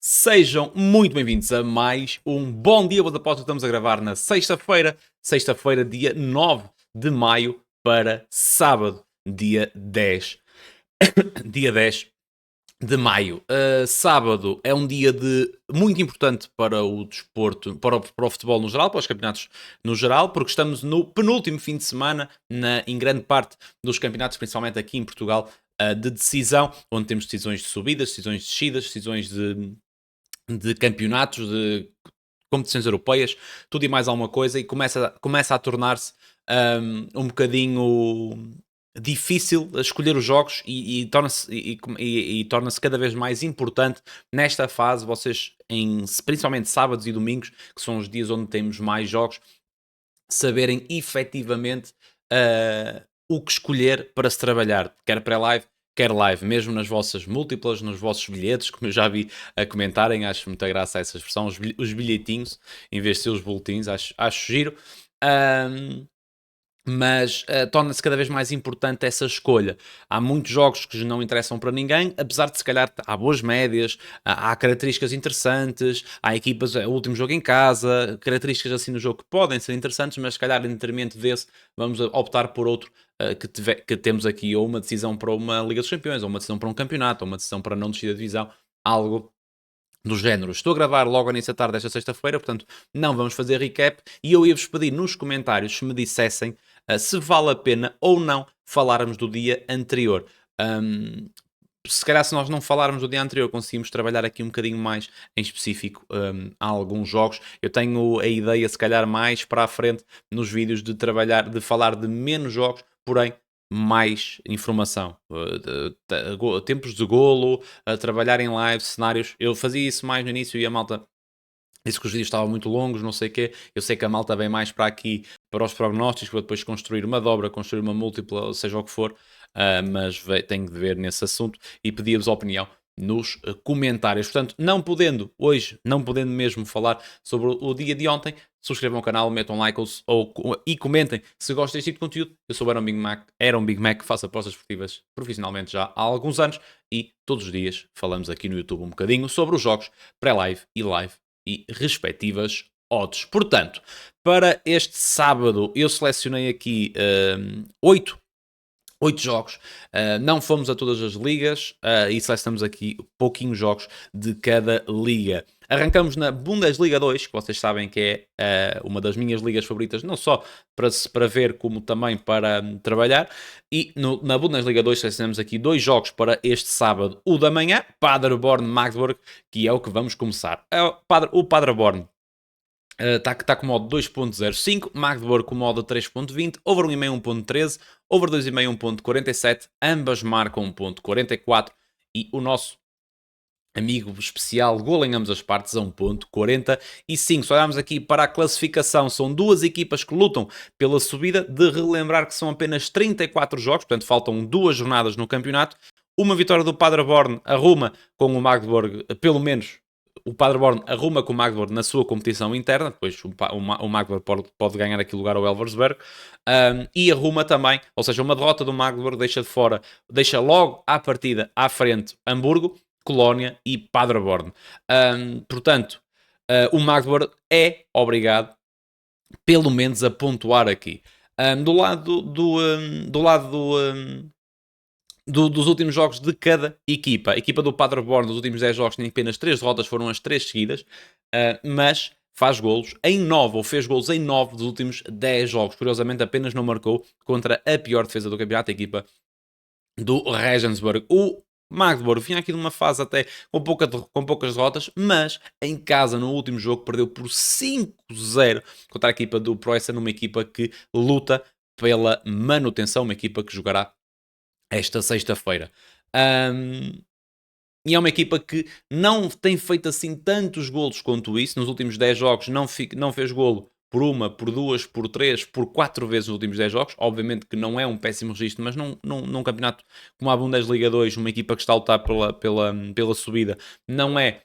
Sejam muito bem-vindos a mais um Bom Dia, boa tarde. Estamos a gravar na sexta-feira, dia 9 de maio para sábado, dia 10, dia 10 de maio. Sábado é um dia muito importante para o desporto, para o futebol no geral, para os campeonatos no geral, porque estamos no penúltimo fim de semana, em grande parte dos campeonatos, principalmente aqui em Portugal, de decisão, onde temos decisões de subidas, decisões de descidas, decisões de campeonatos, de competições europeias, tudo e mais alguma coisa, e começa a tornar-se um bocadinho difícil escolher os jogos e torna-se cada vez mais importante nesta fase, vocês, principalmente sábados e domingos, que são os dias onde temos mais jogos, saberem efetivamente o que escolher para se trabalhar, quer pré-live, quer live, mesmo nas vossas múltiplas, nos vossos bilhetes, como eu já vi a comentarem, acho muita graça essa expressão, os bilhetinhos, em vez de ser os boletins, acho giro. Ahm, mas torna-se cada vez mais importante essa escolha. Há muitos jogos que não interessam para ninguém, apesar de se calhar há boas médias, há características interessantes, há equipas, o último jogo em casa, características assim no jogo que podem ser interessantes, mas se calhar em detrimento desse vamos optar por outro que temos aqui, ou uma decisão para uma Liga dos Campeões, ou uma decisão para um campeonato, ou uma decisão para não descer da divisão, algo do género. Estou a gravar logo ao início da tarde desta sexta-feira, portanto não vamos fazer recap, e eu ia-vos pedir nos comentários se me dissessem se vale a pena ou não falarmos do dia anterior. Se calhar se nós não falarmos do dia anterior conseguimos trabalhar aqui um bocadinho mais em específico a alguns jogos. Eu tenho a ideia se calhar mais para a frente nos vídeos de falar de menos jogos, porém mais informação, tempos de golo, trabalhar em live, cenários. Eu fazia isso mais no início e a malta disse que os vídeos estavam muito longos, não sei o quê. Eu sei que a malta vem mais para aqui, para os prognósticos, para depois construir uma dobra, construir uma múltipla, seja o que for, mas tenho de ver nesse assunto e pedir-vos a opinião nos comentários. Portanto, não podendo mesmo falar sobre o dia de ontem, subscrevam o canal, metam like e comentem se gostam deste tipo de conteúdo. Eu sou o Aaron Big Mac, faço apostas esportivas profissionalmente já há alguns anos e todos os dias falamos aqui no YouTube um bocadinho sobre os jogos pré-live e live e respectivas odds. Portanto, para este sábado eu selecionei aqui 8 jogos, não fomos a todas as ligas e selecionamos aqui pouquinhos jogos de cada liga. Arrancamos na Bundesliga 2, que vocês sabem que é uma das minhas ligas favoritas, não só para ver, como também para trabalhar. E na Bundesliga 2 selecionamos aqui 2 jogos para este sábado, o da manhã, Paderborn-Magdeburg, que é o que vamos começar. O Paderborn está com modo 2.05, Magdeburg com modo 3.20, over 1.5 1.13, over 2.5 1.47, ambas marcam 1.44 e o nosso amigo especial, gol em ambas as partes a 1.45. Se olharmos aqui para a classificação, são duas equipas que lutam pela subida, de relembrar que são apenas 34 jogos, portanto faltam 2 jornadas no campeonato. Uma vitória do Paderborn arruma com o Magdeburg, pelo menos o Paderborn arruma com o Magdeburg na sua competição interna, depois o Magdeburg pode ganhar aqui lugar ao Elversberg, e arruma também, ou seja, uma derrota do Magdeburg deixa logo à partida à frente Hamburgo, Colónia e Paderborn. Portanto, o Magdeburg é obrigado pelo menos a pontuar aqui. Dos últimos jogos de cada equipa. A equipa do Paderborn dos últimos 10 jogos tem apenas 3 derrotas, foram as 3 seguidas, mas faz golos em 9, ou fez golos em 9 dos últimos 10 jogos. Curiosamente, apenas não marcou contra a pior defesa do campeonato, a equipa do Regensburg. O Magdeburg vinha aqui numa fase até com poucas derrotas, mas em casa, no último jogo, perdeu por 5-0 contra a equipa do Preußen, numa equipa que luta pela manutenção, uma equipa que jogará esta sexta-feira. E é uma equipa que não tem feito assim tantos golos quanto isso. Nos últimos 10 jogos não fez golo por uma, por duas, por três, por 4 vezes nos últimos 10 jogos. Obviamente que não é um péssimo registro, mas num campeonato como a Bundesliga 2, uma equipa que está a lutar pela subida, não é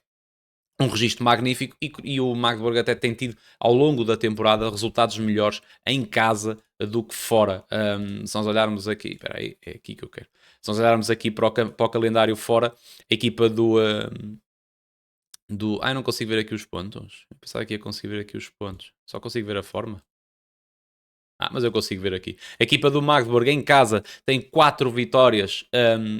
um registro magnífico, e o Magdeburg até tem tido ao longo da temporada resultados melhores em casa do que fora. Se nós olharmos aqui, espera aí, é aqui que eu quero. Se nós olharmos aqui para o calendário fora, a equipa Eu não consigo ver aqui os pontos. Eu pensava que ia conseguir ver aqui os pontos. Só consigo ver a forma. Mas eu consigo ver aqui. A equipa do Magdeburg em casa tem 4 vitórias,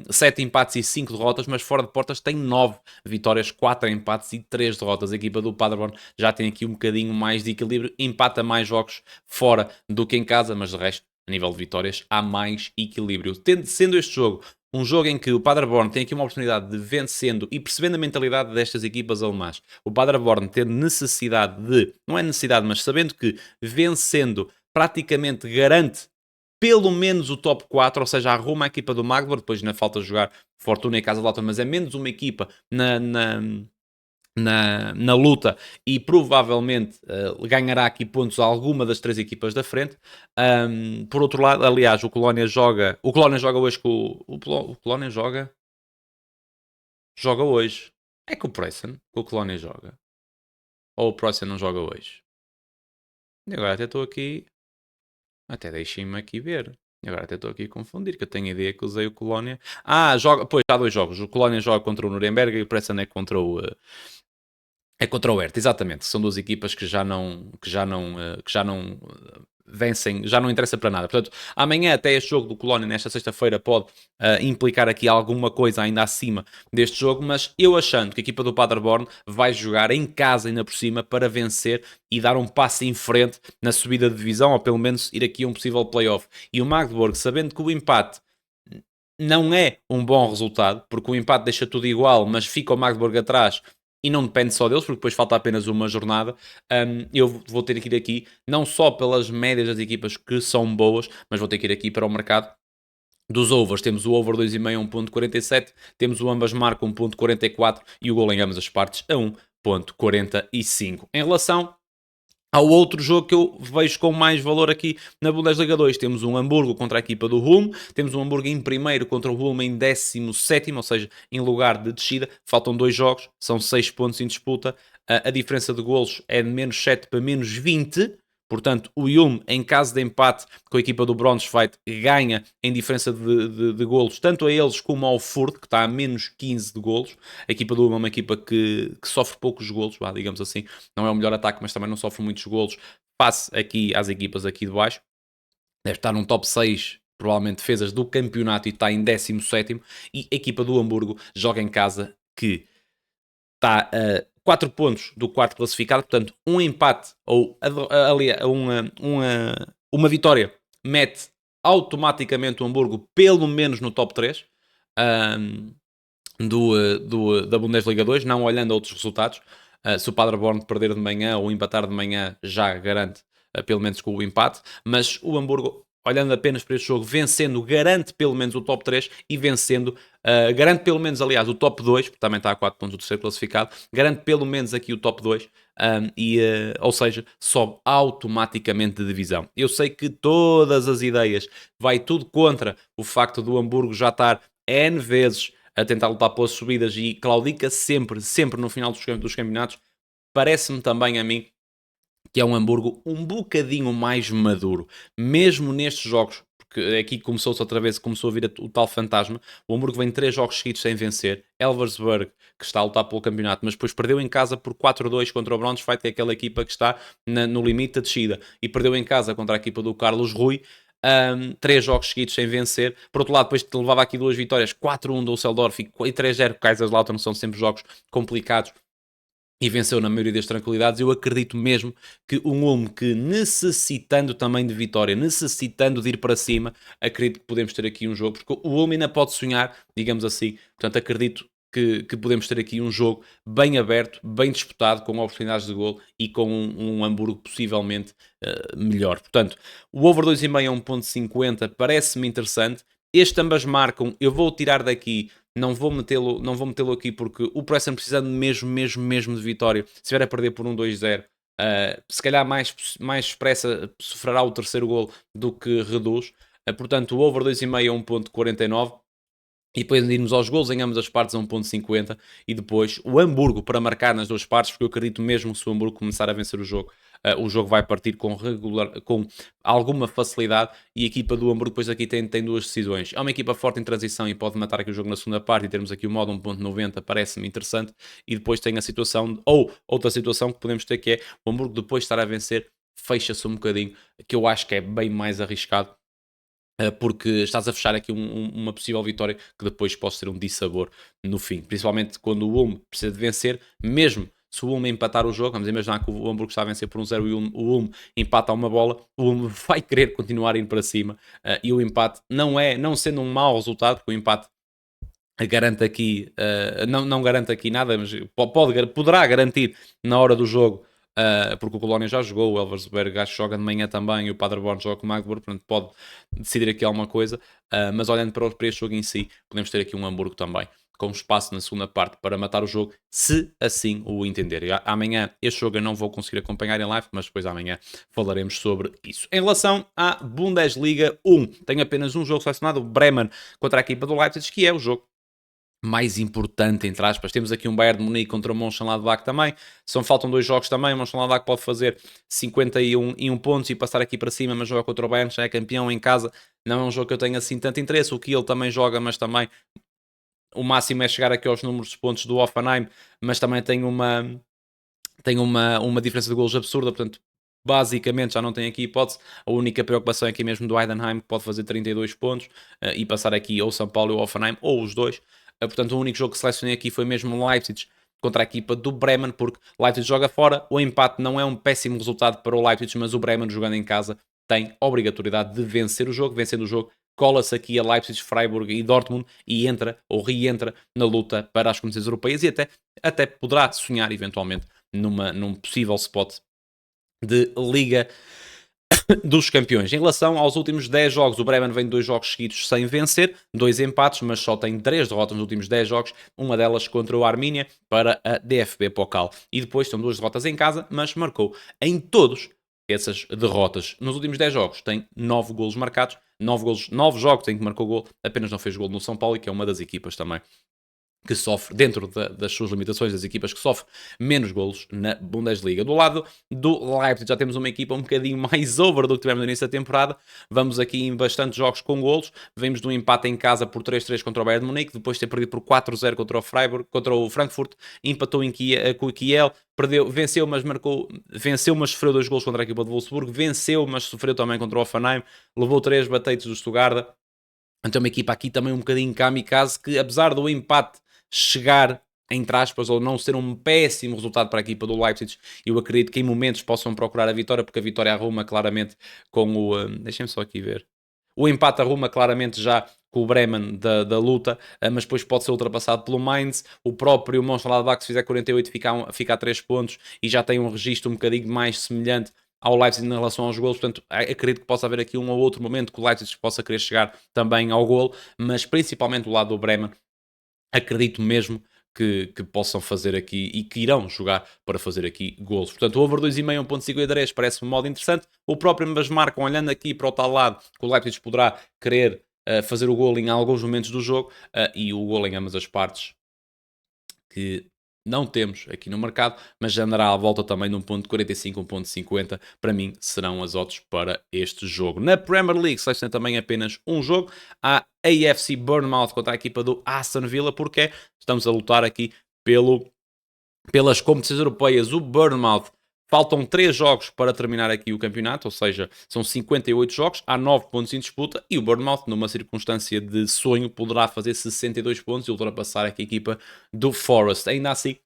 7 empates e 5 derrotas, mas fora de portas tem 9 vitórias, 4 empates e 3 derrotas. A equipa do Paderborn já tem aqui um bocadinho mais de equilíbrio, empata mais jogos fora do que em casa, mas de resto, a nível de vitórias, há mais equilíbrio. Sendo este jogo um jogo em que o Paderborn tem aqui uma oportunidade de vencendo e percebendo a mentalidade destas equipas alemãs, o Paderborn tendo necessidade de, não é necessidade, mas sabendo que vencendo praticamente garante pelo menos o top 4, ou seja, arruma a equipa do Magdeburg, depois na falta de jogar Fortuna e Casa de Lauter, mas é menos uma equipa na luta e provavelmente ganhará aqui pontos a alguma das 3 equipas da frente. Por outro lado, aliás, o Colónia joga hoje com o Colónia joga hoje. É que o Preußen, o Colónia joga. Ou o Preußen não joga hoje. E agora até estou aqui. Até deixem-me aqui ver. Agora até estou aqui a confundir, que eu tenho a ideia que usei o Colónia. Joga. Pois, há 2 jogos. O Colónia joga contra o Nuremberg e o Preston é contra o... É contra o Hertha, exatamente. São 2 equipas que já não vencem, já não interessa para nada. Portanto, amanhã até este jogo do Colónia, nesta sexta-feira, pode implicar aqui alguma coisa ainda acima deste jogo, mas eu achando que a equipa do Paderborn vai jogar em casa ainda por cima para vencer e dar um passo em frente na subida de divisão, ou pelo menos ir aqui a um possível playoff. E o Magdeburg, sabendo que o empate não é um bom resultado, porque o empate deixa tudo igual, mas fica o Magdeburg atrás e não depende só deles, porque depois falta apenas uma jornada. Eu vou ter que ir aqui, não só pelas médias das equipas que são boas, mas vou ter que ir aqui para o mercado dos overs. Temos o over 2,5 a 1.47, temos o ambas marcam 1.44 e o gol em ambas as partes a 1.45. Em relação ao outro jogo que eu vejo com mais valor aqui na Bundesliga 2, temos um Hamburgo contra a equipa do Ulm, temos um Hamburgo em primeiro contra o Ulm em 17º, ou seja, em lugar de descida, faltam 2 jogos, são 6 pontos em disputa, a diferença de golos é de menos 7 para menos 20, portanto o Ulm, em caso de empate com a equipa do Braunschweig, ganha em diferença de golos, tanto a eles como ao Furt, que está a menos 15 de golos. A equipa do Ulm é uma equipa que sofre poucos golos, digamos assim, não é o melhor ataque, mas também não sofre muitos golos, face aqui às equipas aqui de baixo. Deve estar num top 6, provavelmente, defesas do campeonato e está em 17º. E a equipa do Hamburgo joga em casa, que está a 4 pontos do quarto classificado, portanto, um empate ou uma vitória mete automaticamente o Hamburgo pelo menos no top 3 da Bundesliga 2, não olhando a outros resultados. Se o Paderborn perder de manhã ou empatar de manhã, já garante pelo menos com o empate, mas o Hamburgo, olhando apenas para este jogo, vencendo, garante pelo menos o top 3 e vencendo, garante pelo menos, aliás, o top 2, porque também está a 4 pontos do terceiro classificado, garante pelo menos aqui o top 2, ou seja, sobe automaticamente de divisão. Eu sei que todas as ideias vai tudo contra o facto do Hamburgo já estar N vezes a tentar lutar pelas subidas e claudica sempre no final dos campeonatos. Parece-me também a mim que é um Hamburgo um bocadinho mais maduro, mesmo nestes jogos, porque aqui começou-se outra vez, começou a vir o tal fantasma. O Hamburgo vem 3 jogos seguidos sem vencer. Elversberg, que está a lutar pelo campeonato, mas depois perdeu em casa por 4-2 contra o Braunschweig, que é aquela equipa que está no limite da descida, e perdeu em casa contra a equipa do Carlos Rui. 3 jogos seguidos sem vencer. Por outro lado, depois levava aqui 2 vitórias, 4-1 do Düsseldorf e 3-0 Kaiserslautern. São sempre jogos complicados e venceu na maioria das tranquilidades. Eu acredito mesmo que um Ulm que, necessitando também de vitória, necessitando de ir para cima, acredito que podemos ter aqui um jogo, porque o Ulm ainda pode sonhar, digamos assim. Portanto, acredito que podemos ter aqui um jogo bem aberto, bem disputado, com oportunidades de golo e com um Hamburgo possivelmente melhor. Portanto, o over 2,5 a 1.50 parece-me interessante. Este ambas marcam, eu vou tirar daqui, não vou metê-lo aqui, porque o Preston, precisando mesmo de vitória, se estiver a perder por 1-2-0, se calhar mais expressa sofrerá o terceiro golo do que reduz. Portanto, o over 2,5 a 1.49. E depois irmos aos golos em ambas as partes a 1.50 e depois o Hamburgo para marcar nas duas partes, porque eu acredito mesmo que se o Hamburgo começar a vencer o jogo, o jogo vai partir com alguma facilidade, e a equipa do Hamburgo depois aqui tem duas decisões. É uma equipa forte em transição e pode matar aqui o jogo na segunda parte, e termos aqui o modo 1.90 parece-me interessante, e depois tem a situação, ou outra situação que podemos ter, que é o Hamburgo depois de estar a vencer, fecha-se um bocadinho, que eu acho que é bem mais arriscado, porque estás a fechar aqui uma possível vitória que depois pode ser um dissabor no fim, principalmente quando o Ulm precisa de vencer, mesmo se o Ulm empatar o jogo. Vamos imaginar que o Hamburgo está a vencer por 1-0 e o Ulm empata uma bola, o Ulm vai querer continuar indo para cima, e o empate não sendo um mau resultado, porque o empate garante aqui, não garante aqui nada, mas poderá garantir na hora do jogo, porque o Colónia já jogou, o Elversberg acho que joga de manhã também, e o Paderborn joga com o Magdeburg, portanto pode decidir aqui alguma coisa, mas olhando para este jogo em si, podemos ter aqui um Hamburgo também, com espaço na segunda parte para matar o jogo, se assim o entender. Amanhã este jogo eu não vou conseguir acompanhar em live, mas depois amanhã falaremos sobre isso. Em relação à Bundesliga 1, tenho apenas um jogo selecionado, o Bremen contra a equipa do Leipzig, que é o jogo mais importante, entre aspas. Temos aqui um Bayern de Munique contra o Mönchengladbach também. Faltam dois jogos também. O Mönchengladbach pode fazer 51 pontos e passar aqui para cima, mas joga contra o Bayern, já é campeão em casa. Não é um jogo que eu tenha assim tanto interesse. O Kiel também joga, mas também o máximo é chegar aqui aos números de pontos do Hoffenheim, mas também tem uma diferença de golos absurda, portanto basicamente já não tem aqui hipótese. A única preocupação é aqui mesmo do Heidenheim, que pode fazer 32 pontos e passar aqui ou São Paulo ou Hoffenheim, ou os dois. Portanto, o único jogo que selecionei aqui foi mesmo o Leipzig contra a equipa do Bremen, porque o Leipzig joga fora. O empate não é um péssimo resultado para o Leipzig, mas o Bremen, jogando em casa, tem obrigatoriedade de vencer o jogo. Vencendo o jogo, cola-se aqui a Leipzig, Freiburg e Dortmund e entra ou reentra na luta para as competições europeias, e até poderá sonhar eventualmente num possível spot de Liga dos Campeões. Em relação aos últimos 10 jogos, o Bremen vem de 2 jogos seguidos sem vencer, 2 empates, mas só tem 3 derrotas nos últimos 10 jogos, uma delas contra o Armínia para a DFB Pokal. E depois são 2 derrotas em casa, mas marcou em todos essas derrotas. Nos últimos 10 jogos tem 9 golos marcados, 9 jogos em que marcou gol, apenas não fez gol no São Paulo, que é uma das equipas também que sofre, dentro das suas limitações, das equipas que sofrem menos golos na Bundesliga. Do lado do Leipzig já temos uma equipa um bocadinho mais over do que tivemos no início da temporada. Vamos aqui em bastantes jogos com golos. Vemos de um empate em casa por 3-3 contra o Bayern de Munique, depois de ter perdido por 4-0 contra o Freiburg, contra o Frankfurt, empatou com o Kiel, venceu, mas sofreu 2 golos contra a equipa de Wolfsburg, venceu, mas sofreu também contra o Hoffenheim, levou 3 bateitos do Stuttgart. Então uma equipa aqui também um bocadinho kamikaze, que apesar do empate chegar, entre aspas, ou não ser um péssimo resultado para a equipa do Leipzig, eu acredito que em momentos possam procurar a vitória, porque a vitória arruma claramente com o... deixem-me só aqui ver. O empate arruma claramente já com o Bremen da luta, mas depois pode ser ultrapassado pelo Mainz. O próprio Mönchengladbach, se fizer 48, fica a 3 pontos e já tem um registro um bocadinho mais semelhante ao Leipzig em relação aos golos. Portanto, acredito que possa haver aqui um ou outro momento que o Leipzig possa querer chegar também ao golo, mas principalmente do lado do Bremen, acredito mesmo que possam fazer aqui e que irão jogar para fazer aqui golos. Portanto, o over 2,5, 1.53 parece-me um modo interessante. O próprio ambas marcam, olhando aqui para o tal lado, que o Leipzig poderá querer fazer o golo em alguns momentos do jogo, e o golo em ambas as partes, que não temos aqui no mercado, mas já andará à volta também de 1.45, 1.50. Para mim, serão as odds para este jogo. Na Premier League, selecionei também apenas um jogo. A AFC Bournemouth contra a equipa do Aston Villa, porque estamos a lutar aqui pelas competições europeias. O Bournemouth, faltam 3 jogos para terminar aqui o campeonato, ou seja, são 58 jogos, há 9 pontos em disputa, e o Bournemouth, numa circunstância de sonho, poderá fazer 62 pontos e ultrapassar aqui a equipa do Forest. Ainda assim,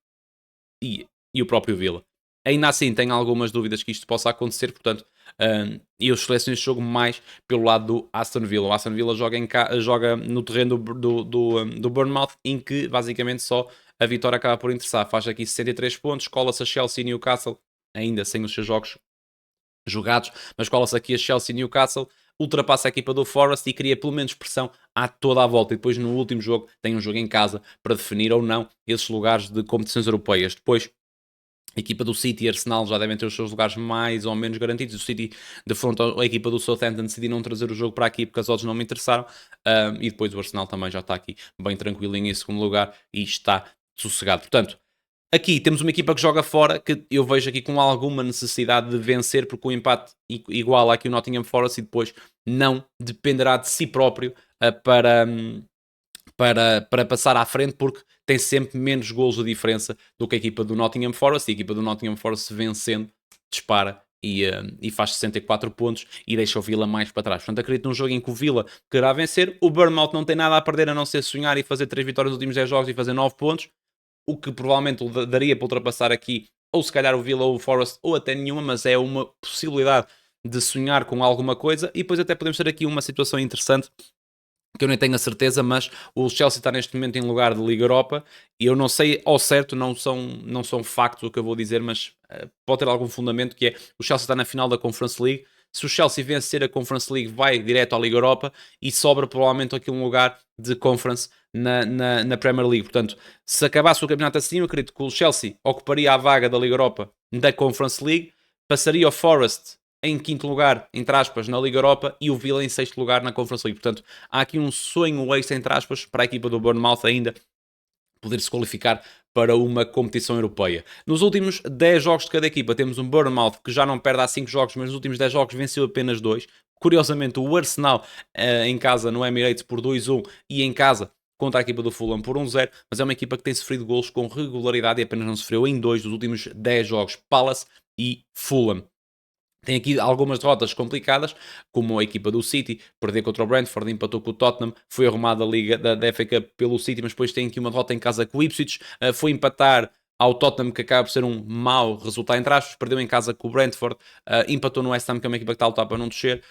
e o próprio Villa. Ainda assim, tenho algumas dúvidas que isto possa acontecer, portanto, eu seleciono este jogo mais pelo lado do Aston Villa. O Aston Villa joga no terreno do Bournemouth, em que basicamente só a vitória acaba por interessar. Faz aqui 63 pontos, cola-se a Chelsea e Newcastle, ainda sem os seus jogos jogados, mas cola-se aqui a Chelsea e Newcastle, ultrapassa a equipa do Forest e cria pelo menos pressão a toda a volta. E depois no último jogo tem um jogo em casa para definir ou não esses lugares de competições europeias. Depois a equipa do City e Arsenal já devem ter os seus lugares mais ou menos garantidos. O City defronta a equipa do Southampton, decidi não trazer o jogo para aqui porque as odds não me interessaram. E depois o Arsenal também já está aqui bem tranquilinho em segundo lugar e está sossegado. Portanto, Aqui temos uma equipa que joga fora, que eu vejo aqui com alguma necessidade de vencer, porque o empate iguala aqui o Nottingham Forest e depois não dependerá de si próprio para passar à frente, porque tem sempre menos golos de diferença do que a equipa do Nottingham Forest. E a equipa do Nottingham Forest, vencendo, dispara e faz 64 pontos e deixa o Villa mais para trás. Portanto, acredito num jogo em que o Villa quererá vencer. O Bournemouth não tem nada a perder a não ser sonhar e fazer 3 vitórias nos últimos 10 jogos e fazer 9 pontos, o que provavelmente daria para ultrapassar aqui, ou se calhar o Villa ou o Forest, ou até nenhuma, mas é uma possibilidade de sonhar com alguma coisa. E depois até podemos ter aqui uma situação interessante, que eu nem tenho a certeza, mas o Chelsea está neste momento em lugar de Liga Europa, e eu não sei ao certo, não são factos o que eu vou dizer, mas pode ter algum fundamento, que é, o Chelsea está na final da Conference League. Se o Chelsea vencer a Conference League, vai direto à Liga Europa e sobra provavelmente aqui um lugar de Conference na Premier League. Portanto, se acabasse o campeonato assim, eu acredito que o Chelsea ocuparia a vaga da Liga Europa da Conference League, passaria o Forest em quinto lugar, entre aspas, na Liga Europa, e o Villa em sexto lugar na Conference League. Portanto, há aqui um sonho extra, entre aspas, para a equipa do Bournemouth ainda poder se qualificar para uma competição europeia. Nos últimos 10 jogos de cada equipa, temos um Bournemouth que já não perde há 5 jogos, mas nos últimos 10 jogos venceu apenas 2. Curiosamente, o Arsenal em casa no Emirates por 2-1 e em casa contra a equipa do Fulham por 1-0, mas é uma equipa que tem sofrido golos com regularidade e apenas não sofreu em 2 dos últimos 10 jogos, Palace e Fulham. Tem aqui algumas derrotas complicadas, como a equipa do City, perder contra o Brentford, empatou com o Tottenham, foi arrumada a Liga da FA Cup pelo City, mas depois tem aqui uma derrota em casa com o Ipswich, foi empatar ao Tottenham, que acaba por ser um mau resultado entre aspas, perdeu em casa com o Brentford, empatou no West Ham, que é uma equipa que está a lutar para não descer.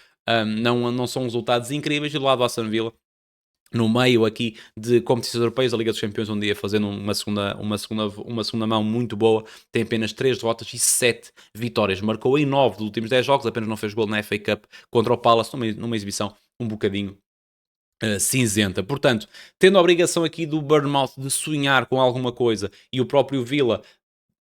Não são resultados incríveis. E do lado do Aston Villa, no meio aqui de competições europeias, a Liga dos Campeões, um dia fazendo uma segunda mão muito boa, tem apenas 3 derrotas e 7 vitórias. Marcou em 9 dos últimos 10 jogos, apenas não fez gol na FA Cup contra o Palace, numa exibição um bocadinho cinzenta. Portanto, tendo a obrigação aqui do Bournemouth de sonhar com alguma coisa, e o próprio Villa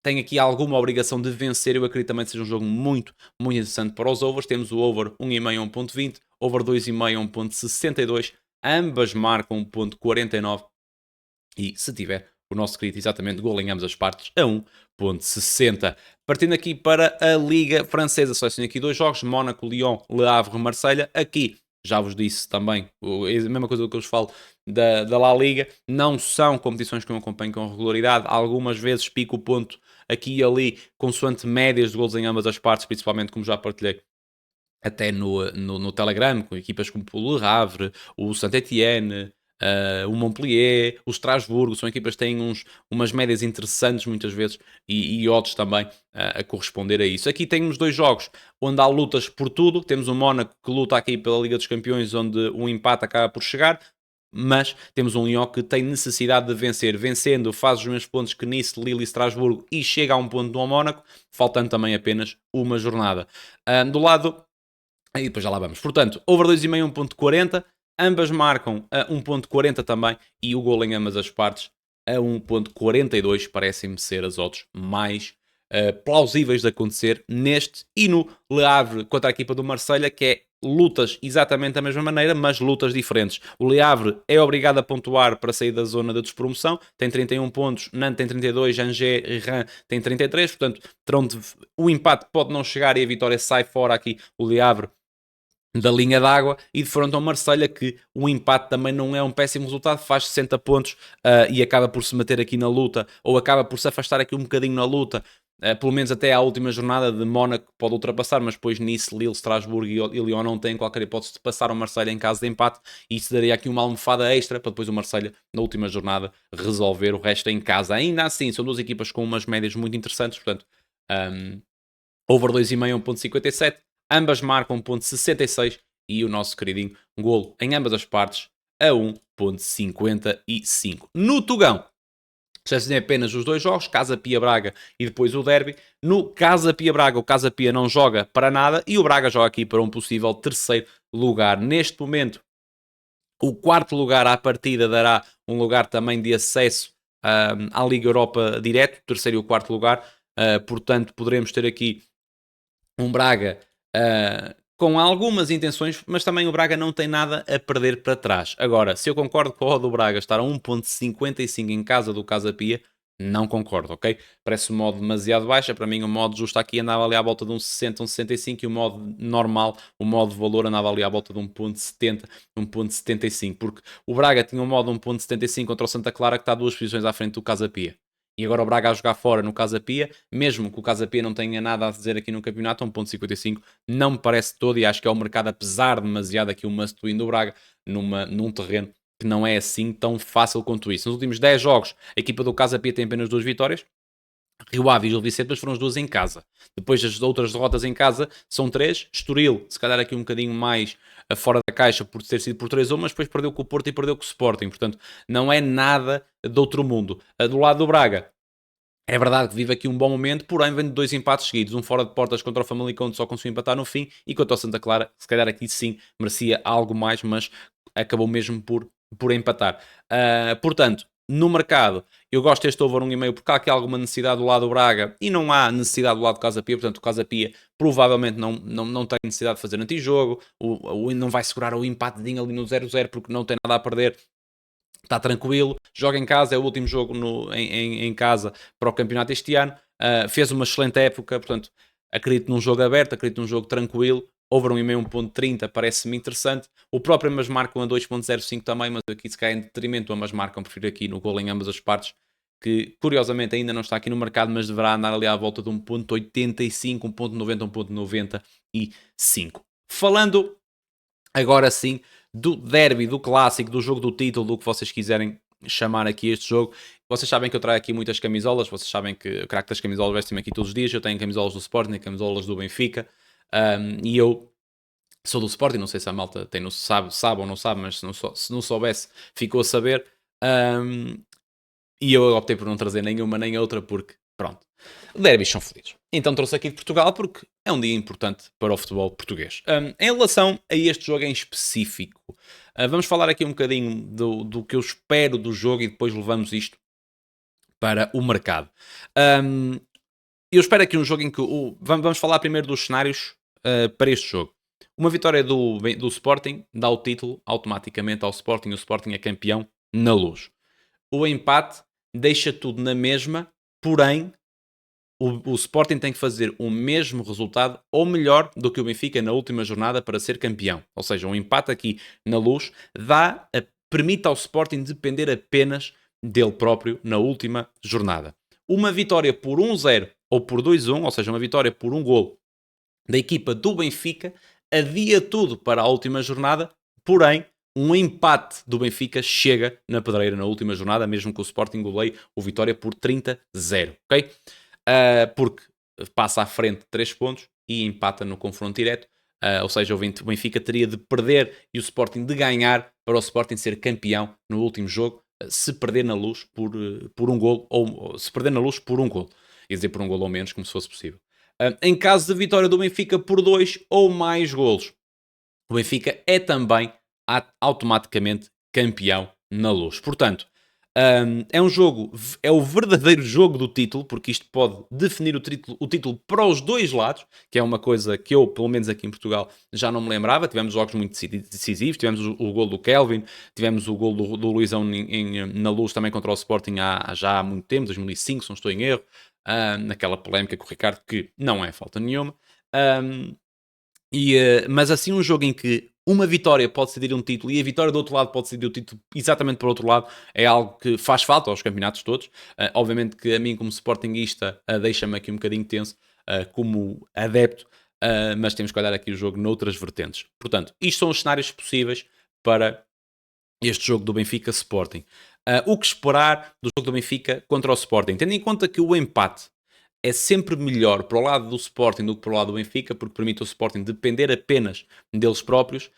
tem aqui alguma obrigação de vencer, eu acredito também que seja um jogo muito, muito interessante para os overs. Temos o over 1,5 a 1.20, over 2,5 a 1.62, ambas marcam 1.49 e, se tiver o nosso querido exatamente gol em ambas as partes, a 1.60. Partindo aqui para a Liga Francesa, selecionei aqui 2 jogos, Mónaco, Lyon, Le Havre, Marselha. Aqui já vos disse também, a mesma coisa que eu vos falo da La Liga, não são competições que eu acompanho com regularidade, algumas vezes pico o ponto aqui e ali, consoante médias de gols em ambas as partes, principalmente como já partilhei até no Telegram, com equipas como o Le Havre, o Saint-Étienne, o Montpellier, o Strasbourgo, são equipas que têm umas médias interessantes muitas vezes e odds também a corresponder a isso. Aqui temos 2 jogos onde há lutas por tudo. Temos o Mónaco que luta aqui pela Liga dos Campeões, onde um empate acaba por chegar, mas temos um Lyon que tem necessidade de vencer. Vencendo, faz os mesmos pontos que Nice, Lille e Strasbourgo e chega a um ponto do Mónaco, faltando também apenas uma jornada. Do lado... E depois já lá vamos. Portanto, over 2,5 1.40, ambas marcam a 1.40 também, e o gol em ambas as partes a 1.42 parecem-me ser as odds mais plausíveis de acontecer neste e no Le Havre contra a equipa do Marselha, que é lutas exatamente da mesma maneira, mas lutas diferentes. O Le Havre é obrigado a pontuar para sair da zona da despromoção, tem 31 pontos, Nantes tem 32, Angers e Rennes tem 33, portanto, o empate pode não chegar e a vitória sai fora aqui, o Le Havre, da linha d'água, e defrontam Marselha, que o empate também não é um péssimo resultado, faz 60 pontos e acaba por se meter aqui na luta, ou acaba por se afastar aqui um bocadinho na luta, pelo menos até à última jornada. De Mónaco pode ultrapassar, mas depois Nice, Lille, Strasbourgo e Lyon não têm qualquer hipótese de passar o Marselha em caso de empate, e isso daria aqui uma almofada extra para depois o Marselha, na última jornada, resolver o resto em casa. Ainda assim, são 2 equipas com umas médias muito interessantes, portanto, over 2,5 1.57, ambas marcam 1.66 e o nosso queridinho golo em ambas as partes a 1.55. No Tugão, já se tem apenas os 2 jogos, Casa Pia Braga e depois o derby. No Casa Pia Braga, o Casa Pia não joga para nada e o Braga joga aqui para um possível 3º lugar. Neste momento, o 4º lugar à partida dará um lugar também de acesso à Liga Europa direto, o 3º e o 4º lugar. Portanto, poderemos ter aqui um Braga com algumas intenções, mas também o Braga não tem nada a perder para trás. Agora, se eu concordo com o do Braga estar a 1.55 em casa do Casa Pia, Não concordo, ok? Parece um modo demasiado baixo. Para mim, o modo justo aqui andava ali à volta de um 60, um 65 e o modo normal, o modo de valor, andava ali à volta de 1.70, 1.75. Porque o Braga tinha um modo 1.75 contra o Santa Clara que está 2 posições à frente do Casa Pia. E agora o Braga a jogar fora no Casa Pia, mesmo que o Casa Pia não tenha nada a dizer aqui no campeonato, 1.55 não me parece todo e acho que é o mercado a pesar demasiado aqui o must-win do Braga num terreno que não é assim tão fácil quanto isso. Nos últimos 10 jogos, a equipa do Casa Pia tem apenas 2 vitórias. Rio Ave e Gil Vicente, mas foram as 2 em casa. Depois as outras derrotas em casa são 3. Estoril, se calhar aqui um bocadinho mais fora da caixa por ter sido por 3-1, mas depois perdeu com o Porto e perdeu com o Sporting. Portanto, não é nada de outro mundo. Do lado do Braga, é verdade que vive aqui um bom momento, porém vem de 2 empates seguidos. Um fora de portas contra o Famalicão, onde só conseguiu empatar no fim, e contra o Santa Clara, se calhar aqui sim merecia algo mais, mas acabou mesmo por empatar. Portanto, no mercado, eu gosto deste over 1,5 porque há aqui alguma necessidade do lado do Braga e não há necessidade do lado do Casa Pia, portanto o Casa Pia provavelmente não tem necessidade de fazer antijogo, não vai segurar o empatedinho ali no 0-0 porque não tem nada a perder. Está tranquilo, joga em casa, é o último jogo em casa para o campeonato este ano. Fez uma excelente época, portanto, acredito num jogo aberto, acredito num jogo tranquilo. Over 1,5, 1.30 parece-me interessante. O próprio ambas marcam a 2.05 também, mas aqui se calhar em detrimento ambas marcam, prefiro aqui no gol em ambas as partes, que curiosamente ainda não está aqui no mercado, mas deverá andar ali à volta de 1.85, 1.90, 1.95. Falando agora sim do derby, do clássico, do jogo do título, do que vocês quiserem chamar aqui este jogo. Vocês sabem que eu trago aqui muitas camisolas, vocês sabem que o craque das camisolas veste-me aqui todos os dias. Eu tenho camisolas do Sporting, camisolas do Benfica, e eu sou do Sporting, não sei se a malta tem, sabe ou não sabe, mas se não soubesse, ficou a saber. E eu optei por não trazer nenhuma nem outra porque, pronto, derbys são feliz. Então trouxe aqui de Portugal porque é um dia importante para o futebol português. Em relação a este jogo em específico, vamos falar aqui um bocadinho do que eu espero do jogo e depois levamos isto para o mercado. Eu espero aqui um jogo em que... vamos falar primeiro dos cenários para este jogo. Uma vitória do Sporting dá o título automaticamente ao Sporting. O Sporting é campeão na Luz. O empate deixa tudo na mesma, porém o Sporting tem que fazer o mesmo resultado ou melhor do que o Benfica na última jornada para ser campeão. Ou seja, um empate aqui na Luz permite ao Sporting depender apenas dele próprio na última jornada. Uma vitória por 1-0 ou por 2-1, ou seja, uma vitória por um golo da equipa do Benfica, adia tudo para a última jornada, porém um empate do Benfica chega na pedreira na última jornada, mesmo que o Sporting goleie o Vitória por 30-0, ok? Porque passa à frente 3 pontos e empata no confronto direto, ou seja, o Benfica teria de perder e o Sporting de ganhar para o Sporting ser campeão no último jogo, se perder na Luz por um golo, ou se perder na Luz por um golo, ia dizer por um golo ou menos, como se fosse possível. Em caso de vitória do Benfica por 2 ou mais golos, o Benfica é também automaticamente campeão na Luz. Portanto, é um jogo, é o verdadeiro jogo do título, porque isto pode definir o título para os dois lados, que é uma coisa que eu, pelo menos aqui em Portugal, já não me lembrava. Tivemos jogos muito decisivos, tivemos o gol do Kelvin, tivemos o gol do Luizão na Luz também contra o Sporting já há muito tempo, 2005, se não estou em erro, naquela polémica com o Ricardo, que não é falta nenhuma. Mas assim, um jogo em que uma vitória pode decidir um título e a vitória do outro lado pode decidir o título exatamente para o outro lado, é algo que faz falta aos campeonatos todos. Obviamente que a mim, como sportinguista, deixa-me aqui um bocadinho tenso, como adepto, mas temos que olhar aqui o jogo noutras vertentes. Portanto, isto são os cenários possíveis para este jogo do Benfica Sporting. O que esperar do jogo do Benfica contra o Sporting? Tendo em conta que o empate é sempre melhor para o lado do Sporting do que para o lado do Benfica, porque permite ao Sporting depender apenas deles próprios,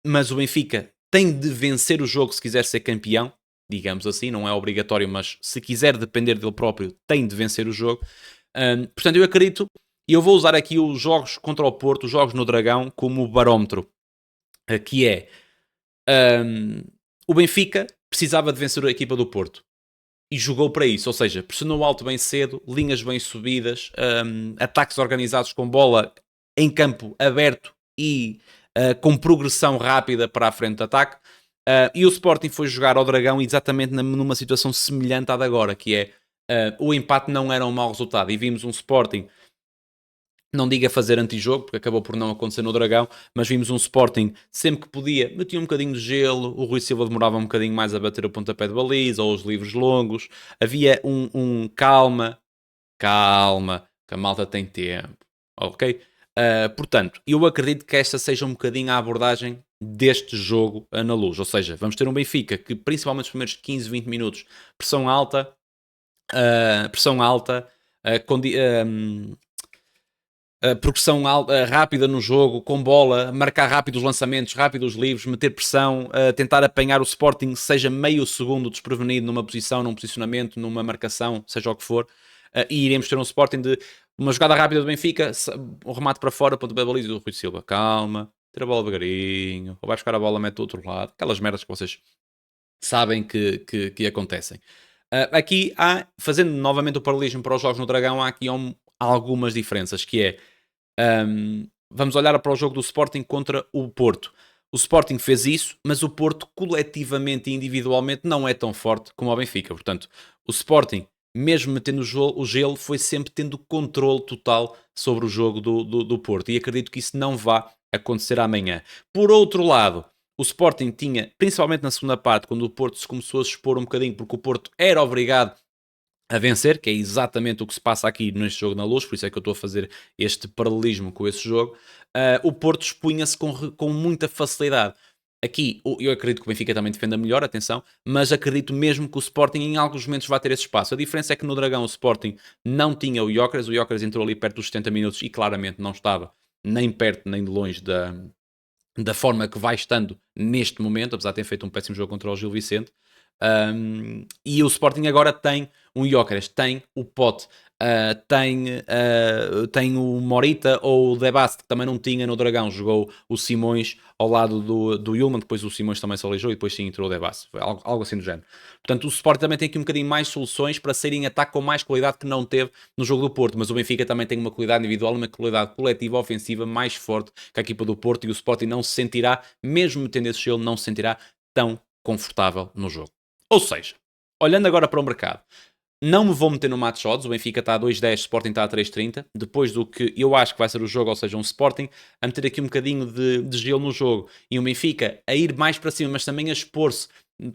mas o Benfica tem de vencer o jogo se quiser ser campeão, digamos assim, não é obrigatório, mas se quiser depender dele próprio, tem de vencer o jogo. Portanto, eu acredito, e eu vou usar aqui os jogos contra o Porto, os jogos no Dragão, como barómetro, que é, o Benfica precisava de vencer a equipa do Porto e jogou para isso, ou seja, pressionou alto bem cedo, linhas bem subidas, ataques organizados com bola em campo aberto e com progressão rápida para a frente de ataque. E o Sporting foi jogar ao Dragão exatamente numa situação semelhante à de agora, que é o empate não era um mau resultado. E vimos um Sporting, não diga fazer antijogo, porque acabou por não acontecer no Dragão, mas vimos um Sporting sempre que podia, metia um bocadinho de gelo, o Rui Silva demorava um bocadinho mais a bater o pontapé de baliza, ou os livros longos, havia calma, que a malta tem tempo, ok? Portanto, eu acredito que esta seja um bocadinho a abordagem deste jogo na Luz, ou seja, vamos ter um Benfica que principalmente nos primeiros 15, 20 minutos, pressão alta, progressão rápida no jogo, com bola, marcar rápido os lançamentos, rápido os livros, meter pressão, tentar apanhar o Sporting, seja meio segundo desprevenido numa posição, num posicionamento, numa marcação, seja o que for, e iremos ter um Sporting de uma jogada rápida do Benfica, um remate para fora, ponto de baliza do Rui Silva, calma, tira a bola devagarinho, ou vai buscar a bola, mete do outro lado, aquelas merdas que vocês sabem que acontecem. Aqui fazendo novamente o paralelismo para os jogos no Dragão, há aqui algumas diferenças, que é, vamos olhar para o jogo do Sporting contra o Porto. O Sporting fez isso, mas o Porto coletivamente e individualmente não é tão forte como o Benfica. Portanto, o Sporting, mesmo metendo o gelo, foi sempre tendo controle total sobre o jogo do Porto. E acredito que isso não vá acontecer amanhã. Por outro lado, o Sporting tinha, principalmente na segunda parte, quando o Porto se começou a expor um bocadinho, porque o Porto era obrigado a vencer, que é exatamente o que se passa aqui neste jogo na Luz, por isso é que eu estou a fazer este paralelismo com esse jogo. O Porto expunha-se com muita facilidade. Aqui, eu acredito que o Benfica também defenda melhor, atenção, mas acredito mesmo que o Sporting em alguns momentos vai ter esse espaço. A diferença é que no Dragão o Sporting não tinha o Gyökeres entrou ali perto dos 70 minutos e claramente não estava nem perto nem de longe da forma que vai estando neste momento, apesar de ter feito um péssimo jogo contra o Gil Vicente. E o Sporting agora tem um Gyökeres, tem o Pote, tem o Morita ou o Debast, que também não tinha no Dragão, jogou o Simões ao lado do Yulman, depois o Simões também se aleijou e depois sim entrou o Debast, foi algo assim do género. Portanto, o Sporting também tem aqui um bocadinho mais soluções para sair em ataque com mais qualidade que não teve no jogo do Porto, mas o Benfica também tem uma qualidade individual, uma qualidade coletiva ofensiva mais forte que a equipa do Porto, e o Sporting não se sentirá, mesmo tendo esse gelo, não se sentirá tão confortável no jogo. Ou seja, olhando agora para o mercado, não me vou meter no match odds, o Benfica está a 2,10, o Sporting está a 3,30, depois do que eu acho que vai ser o jogo, ou seja, um Sporting a meter aqui um bocadinho de gelo no jogo, e o Benfica a ir mais para cima, mas também a expor-se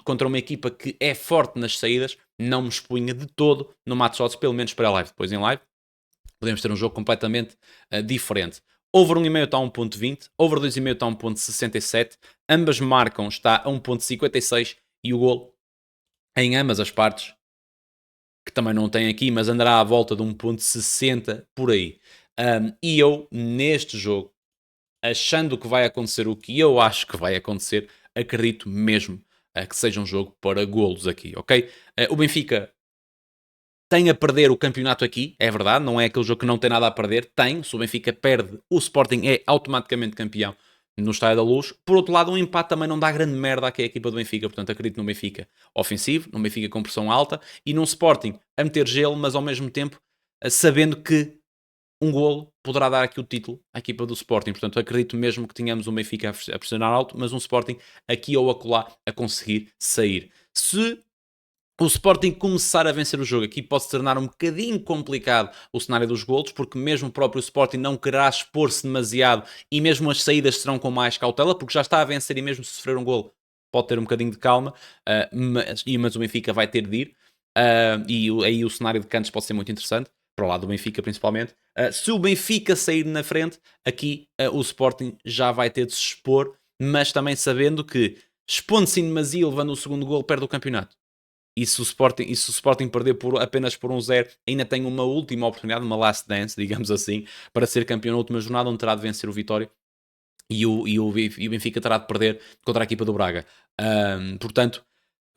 contra uma equipa que é forte nas saídas, não me expunha de todo no match odds, pelo menos para a live. Depois em live podemos ter um jogo completamente diferente. Over 1,5 está a 1.20, over 2,5 está a 1.67, ambas marcam, está a 1.56 e o gol em ambas as partes, que também não tem aqui, mas andará à volta de 1.60 por aí. E eu, neste jogo, achando que vai acontecer o que eu acho que vai acontecer, acredito mesmo que seja um jogo para golos aqui, ok? O Benfica tem a perder o campeonato aqui, é verdade, não é aquele jogo que não tem nada a perder, tem, se o Benfica perde, o Sporting é automaticamente campeão no Estádio da Luz. Por outro lado, um empate também não dá grande merda aqui a equipa do Benfica, portanto acredito no Benfica ofensivo, no Benfica com pressão alta e num Sporting a meter gelo, mas ao mesmo tempo sabendo que um golo poderá dar aqui o título à equipa do Sporting. Portanto, acredito mesmo que tenhamos um Benfica a pressionar alto, mas um Sporting aqui ou acolá a conseguir sair. Se o Sporting começar a vencer o jogo, aqui pode se tornar um bocadinho complicado o cenário dos golos, porque mesmo o próprio Sporting não quererá expor-se demasiado e mesmo as saídas serão com mais cautela, porque já está a vencer e mesmo se sofrer um golo pode ter um bocadinho de calma, mas o Benfica vai ter de ir, e aí o cenário de cantos pode ser muito interessante, para o lado do Benfica principalmente. Se o Benfica sair na frente, aqui o Sporting já vai ter de se expor, mas também sabendo que expondo-se em demasia, levando o segundo golo, perde o campeonato. E se o Sporting perder apenas por 1-0, ainda tem uma última oportunidade, uma last dance, digamos assim, para ser campeão na última jornada, onde terá de vencer o Vitória e o Benfica terá de perder contra a equipa do Braga. Portanto,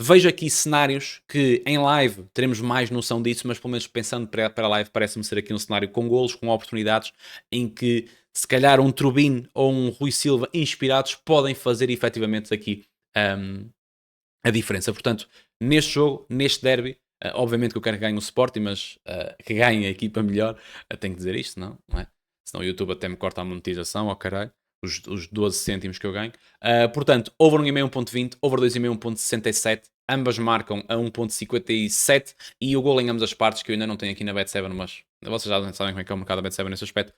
vejo aqui cenários que em live teremos mais noção disso, mas pelo menos pensando para a live, parece-me ser aqui um cenário com golos, com oportunidades, em que se calhar um Trubin ou um Rui Silva inspirados podem fazer efetivamente aqui a diferença. Portanto, neste jogo, neste derby, obviamente que eu quero que ganhe o Sporting, mas que ganhe a equipa melhor, tenho que dizer isto, não é? Senão o YouTube até me corta a monetização, oh caralho. os 12 cêntimos que eu ganho. Portanto, over 1,5 1.20, over 2,5 1.67, ambas marcam a 1.57 e o gol em ambas as partes, que eu ainda não tenho aqui na Bet7, mas vocês já sabem como é que é o mercado da Bet7 nesse aspecto.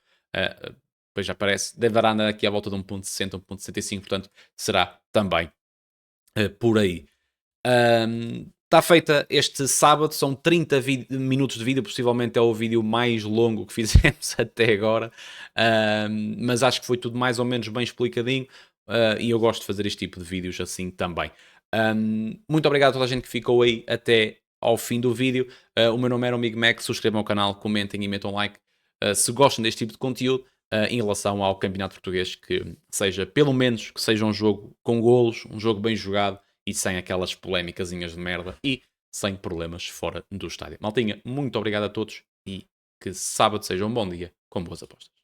Depois já aparece, deverá andar aqui à volta de 1.60, 1.65, portanto será também por aí. Está feita este sábado, são 30 minutos de vídeo, possivelmente é o vídeo mais longo que fizemos até agora, mas acho que foi tudo mais ou menos bem explicadinho e eu gosto de fazer este tipo de vídeos assim também. Muito obrigado a toda a gente que ficou aí até ao fim do vídeo. O meu nome era o Mig Mac, subscrevam o canal, comentem e metam like se gostam deste tipo de conteúdo. Em relação ao Campeonato Português, que seja, pelo menos, que seja um jogo com golos, um jogo bem jogado e sem aquelas polémicasinhas de merda e sem problemas fora do estádio. Maltinha, muito obrigado a todos e que sábado seja um bom dia com boas apostas.